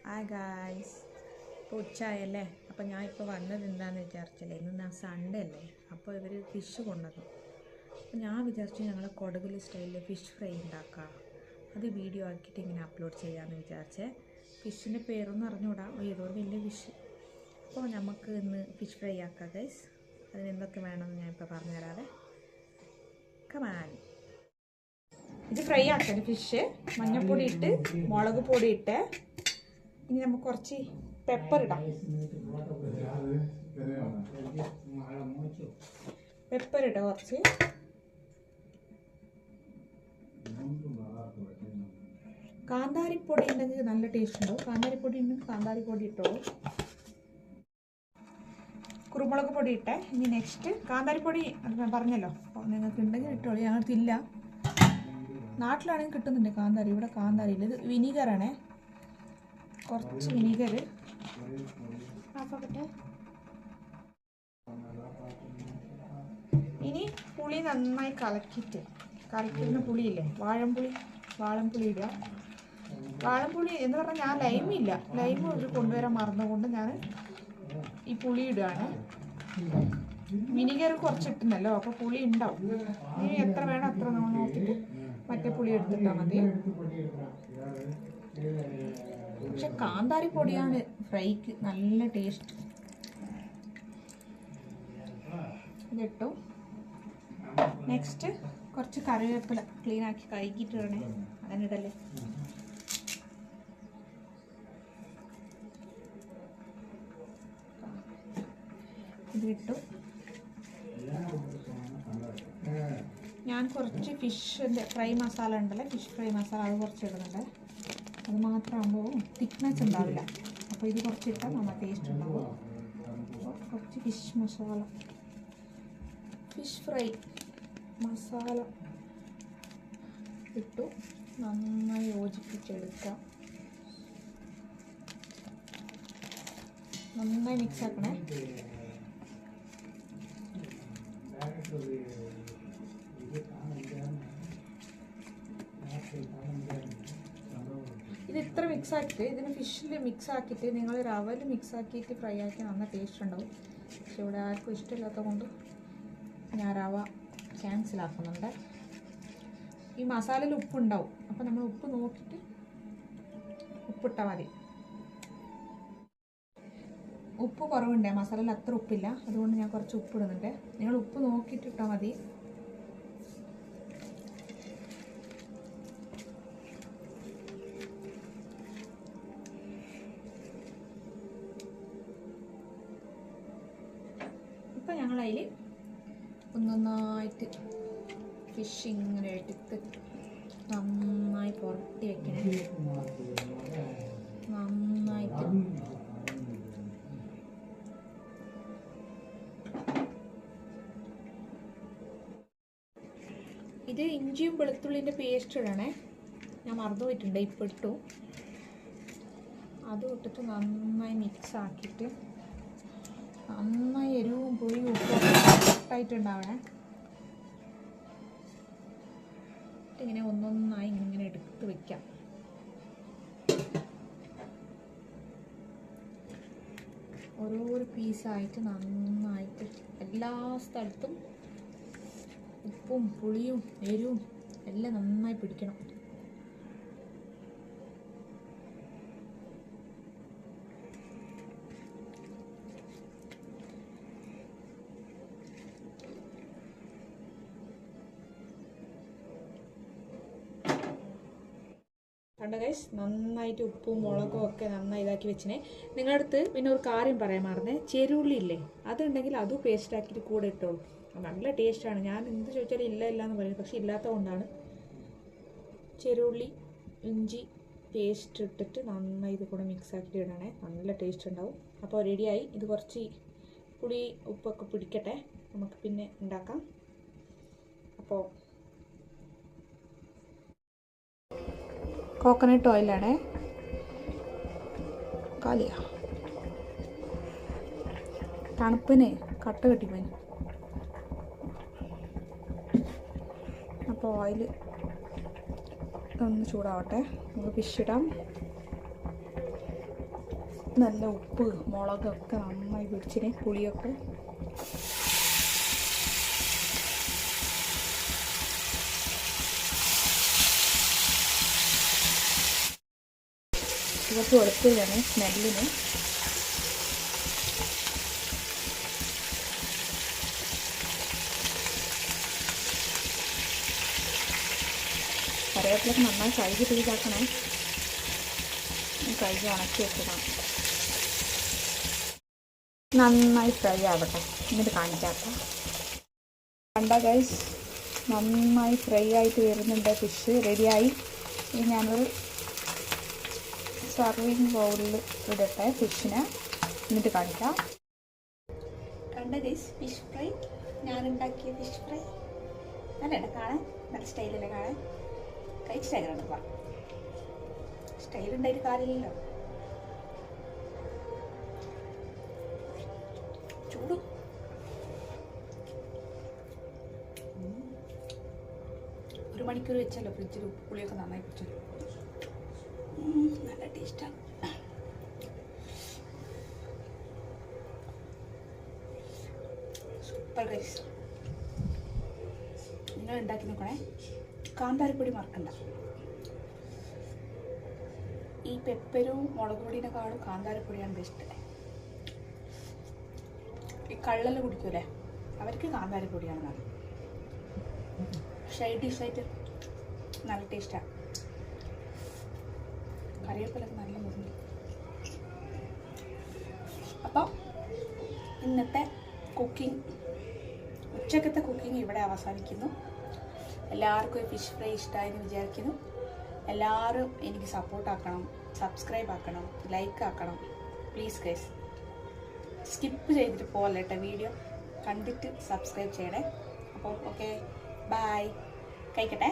Hi guys, ഇപ്പോൾ ഉച്ചയായല്ലേ. അപ്പോൾ ഞാൻ ഇപ്പോൾ വന്നത് എന്താണെന്ന് വിചാരിച്ചല്ലേ, ഇന്ന് സൺഡേ അല്ലേ. അപ്പോൾ ഇവർ ഫിഷ് കൊണ്ടുവന്നു. അപ്പോൾ ഞാൻ വിചാരിച്ചു ഞങ്ങൾ കൊടകൽ സ്റ്റൈലിൽ ഫിഷ് ഫ്രൈ ഉണ്ടാക്കാം. അത് വീഡിയോ ആക്കിയിട്ട് ഇങ്ങനെ അപ്ലോഡ് ചെയ്യാമെന്ന് വിചാരിച്ചേ. ഫിഷിൻ്റെ പേരൊന്നും അറിഞ്ഞുകൂടാ, ഏതോ ഒരു വലിയ ഫിഷ്. അപ്പോൾ നമുക്ക് ഇന്ന് ഫിഷ് ഫ്രൈ ആക്കാം ഗൈസ്. അതിന് എന്തൊക്കെ വേണമെന്ന് ഞാൻ ഇപ്പോൾ പറഞ്ഞുതരാവേ. കമാൻ. ഇത് ഫ്രൈ ആക്കാൻ ഫിഷ് മഞ്ഞൾപ്പൊടി ഇട്ട് മുളക് പൊടി ഇട്ട് ഇനി നമുക്ക് കുറച്ച് പെപ്പർ ഇടാം. പെപ്പർ ഇടാം കുറച്ച്. കാന്താരിപ്പൊടി ഉണ്ടെങ്കിൽ നല്ല ടേസ്റ്റ് ഉണ്ടാവും. കാന്താരിപ്പൊടി ഉണ്ടെങ്കിൽ കാന്താരിപ്പൊടി ഇട്ടോളൂ. കുരുമുളക് പൊടി ഇട്ടേ. ഇനി നെക്സ്റ്റ് കാന്താരിപ്പൊടി പറഞ്ഞല്ലോ, നിങ്ങൾക്ക് ഉണ്ടെങ്കിൽ ഇട്ടോളൂ. ഞങ്ങൾക്കില്ല, നാട്ടിലാണെങ്കിൽ കിട്ടുന്നുണ്ട് കാന്താരി. ഇവിടെ കാന്താരിയില്ല. ഇത് വിനീഗറാണേ, കുറച്ച് വിനീഗർ ആക്കട്ടെ. ഇനി പുളി നന്നായി കലക്കിയിരുന്ന പുളിയില്ലേ, വാളൻപുളി ഇടുക. വാളൻപുളി എന്ന് പറഞ്ഞാൽ ഞാൻ ലൈമില്ല, ലൈം ഒരു കൊണ്ടുവരാൻ മറന്നുകൊണ്ട് ഞാൻ ഈ പുളി ഇടുകയാണ്. വിനീഗർ കുറച്ചിട്ടുണ്ടല്ലോ, അപ്പോൾ പുളി ഉണ്ടാവും. ഇനി എത്ര വേണം അത്ര നമ്മൾ നോക്കിയിട്ട് മറ്റേ പുളി എടുത്തിട്ടാൽ മതി. പക്ഷെ കാന്താരി പൊടിയാണ് ഫ്രൈക്ക് നല്ല ടേസ്റ്റ്. ഇതിട്ടു. നെക്സ്റ്റ് കുറച്ച് കറിവേപ്പില ക്ലീനാക്കി കഴുകിയിട്ട് വേണേ അങ്ങനെ ഇടല്ലേ. ഇതിട്ടു. ഞാൻ കുറച്ച് ഫിഷിൻ്റെ ഫ്രൈ മസാല ഉണ്ടല്ലേ, ഫിഷ് ഫ്രൈ മസാല, അത് കുറച്ച് ഇടുന്നുണ്ട്. അത് മാത്രമാകുമ്പോൾ തിക്നെസ് ഉണ്ടാവില്ല. അപ്പോൾ ഇത് കുറച്ചിട്ടാൽ നല്ല ടേസ്റ്റ് ഉണ്ടാവും. അപ്പോൾ കുറച്ച് ഫിഷ് ഫ്രൈ മസാല ഇട്ടു. നന്നായി യോജിപ്പിച്ചെടുക്കാം. നന്നായി മിക്സ് ആക്കണേ. ഇത് ഇത്ര മിക്സ് ആക്കിയിട്ട് ഇതിന് ഫിഷിൽ മിക്സ് ആക്കിയിട്ട് നിങ്ങൾ റവൽ മിക്സ് ആക്കിയിട്ട് ഫ്രൈ ആക്കി നല്ല ടേസ്റ്റ് ഉണ്ടാവും. പക്ഷെ ഇവിടെ ആർക്കും ഇഷ്ടമില്ലാത്തത് കൊണ്ട് ഞാൻ റവ ക്യാൻസലാക്കുന്നുണ്ട്. ഈ മസാലയിൽ ഉപ്പുണ്ടാവും, അപ്പോൾ നമ്മൾ ഉപ്പ് നോക്കിയിട്ട് ഉപ്പിട്ടാൽ മതി. ഉപ്പ് കുറവുണ്ട്, മസാലയിൽ അത്ര ഉപ്പില്ല, അതുകൊണ്ട് ഞാൻ കുറച്ച് ഉപ്പ് ഇടുന്നുണ്ട്. നിങ്ങൾ ഉപ്പ് നോക്കിയിട്ട് ഇട്ടാൽ മതി. ഇപ്പം ഞങ്ങളതിൽ ഒന്നൊന്നായിട്ട് ഫിഷ് ഇങ്ങനെ എടുത്ത് നന്നായി പുരട്ടി വെക്കണേ. നന്നായിട്ട് ഇത് ഇഞ്ചിയും വെളുത്തുള്ളിൻ്റെ പേസ്റ്റ് ഇടണേ. ഞാൻ മറന്നു പോയിട്ടുണ്ട്, ഇപ്പോൾ ഇട്ടു. അതും ഇട്ടിട്ട് നന്നായി മിക്സ് ആക്കിയിട്ട് നന്നായി എരിവും പുളിയും ഉപ്പും കറക്റ്റായിട്ടുണ്ടാവണേ. ഇങ്ങനെ ഒന്നൊന്നായി ഇങ്ങനെ എടുത്ത് വയ്ക്കാം. ഓരോരോ പീസായിട്ട് നന്നായിട്ട് എല്ലാ സ്ഥലത്തും ഉപ്പും പുളിയും എരിവും എല്ലാം നന്നായി പിടിക്കണം. കണ്ട ഗൈസ്, നന്നായിട്ട് ഉപ്പും മുളകും ഒക്കെ നന്നായി ഇതാക്കി വെച്ചിനെ. നിങ്ങളുടെ അടുത്ത് പിന്നെ ഒരു കാര്യം പറയാൻ മറന്നേ, ചെറുള്ളി ഇല്ലേ, അതുണ്ടെങ്കിൽ അതും പേസ്റ്റ് ആക്കിയിട്ട് കൂടെ ഇട്ടോളൂ. നല്ല ടേസ്റ്റാണ്. ഞാൻ എന്ത് ചോദിച്ചാലും ഇല്ല എന്ന് പറയും, പക്ഷെ ഇല്ലാത്തത് കൊണ്ടാണ്. ചെറുള്ളി ഇഞ്ചി പേസ്റ്റ് ഇട്ടിട്ട് നന്നായി ഇത് കൂടെ മിക്സ് ആക്കിയിട്ട് ഇടണേ, നല്ല ടേസ്റ്റ് ഉണ്ടാവും. അപ്പോൾ റെഡിയായി. ഇത് കുറച്ച് പുളി ഉപ്പൊക്കെ പിടിക്കട്ടെ, നമുക്ക് പിന്നെ ഉണ്ടാക്കാം. അപ്പോൾ കോക്കനട്ട് ഓയിലാണേ, കാലിയാ തണുപ്പിന് കട്ട കെട്ടിപ്പോയി. അപ്പോൾ ഓയിൽ ഒന്ന് ചൂടാവട്ടെ, നമുക്ക് ഫിഷ് ഇടാം. നല്ല ഉപ്പ് മുളകൊക്കെ നന്നായി പിടിച്ചിന്, പുളിയൊക്കെ. കുറച്ച് വെളുത്തുള്ളിയാണ് സ്മെല്ലിന്. കറിവേപ്പിലൊക്കെ നന്നായി കഴുകി തീരാക്കണേ. കഴുകി ഉണക്കി വെക്കണം. നന്നായി ഫ്രൈ ആവട്ടെ, എന്നിട്ട് കാണിക്കാത്ത. കണ്ട ഗൈസ്, നന്നായി ഫ്രൈ ആയിട്ട് വരുന്നുണ്ട്. ഫിഷ് റെഡിയായി. ഇനി ഞാനൊരു സർവിങ് ബൗളിൽ ഇടട്ടെ ഫിഷിനെ, എന്നിട്ട് കാണിക്കാം. കണ്ട ഗൈസ്, ഫിഷ് ഫ്രൈ. ഞാനുണ്ടാക്കിയ ഫിഷ് ഫ്രൈ നല്ലതാണ് കാണാൻ, നല്ല സ്റ്റൈലല്ലേ കാണാൻ. കഴിച്ചിട്ടായിരുന്നു പറ, സ്റ്റൈലുണ്ടായിട്ട് കാര്യമില്ലല്ലോ. ചൂട് ഒരു മണിക്കൂർ വെച്ചല്ലോ ഫ്രിഡ്ജിൽ, ഉപ്പ് പുളിയൊക്കെ നന്നായി പിടിച്ചല്ലോ. നല്ല ടേസ്റ്റാണ്. സൂപ്പർ ഗൈസ്, നിങ്ങൾ ഉണ്ടാക്കി നോക്കണേ. കാന്താരിപ്പൊടി മറക്കണ്ട. ഈ പെപ്പരും മുളക് പൊടിയെക്കാളും കാന്താരിപ്പൊടിയാണ് ബെസ്റ്റ്. ഈ കള്ളെല്ലാം കുടിക്കൂലേ, അവർക്ക് കാന്താരിപ്പൊടിയാണ് നല്ലത്. സൈഡ് ഡിഷായിട്ട് നല്ല ടേസ്റ്റാണ്. കറിവേപ്പിലൊക്കെ നല്ല മുറിഞ്ഞു. അപ്പം ഇന്നത്തെ കുക്കിംഗ്, ഉച്ചക്കത്തെ കുക്കിംഗ് ഇവിടെ അവസാനിക്കുന്നു. എല്ലാവർക്കും ഫിഷ് ഫ്രൈ ഇഷ്ടമായെന്ന് വിചാരിക്കുന്നു. എല്ലാവരും എനിക്ക് സപ്പോർട്ടാക്കണം, സബ്സ്ക്രൈബ് ആക്കണം, ലൈക്ക് ആക്കണം പ്ലീസ് ഗൈസ്. സ്കിപ്പ് ചെയ്തിട്ട് പോലെ കേട്ടോ, വീഡിയോ കണ്ടിട്ട് സബ്സ്ക്രൈബ് ചെയ്യണേ. അപ്പോൾ ഓക്കെ, ബൈ. കഴിക്കട്ടെ.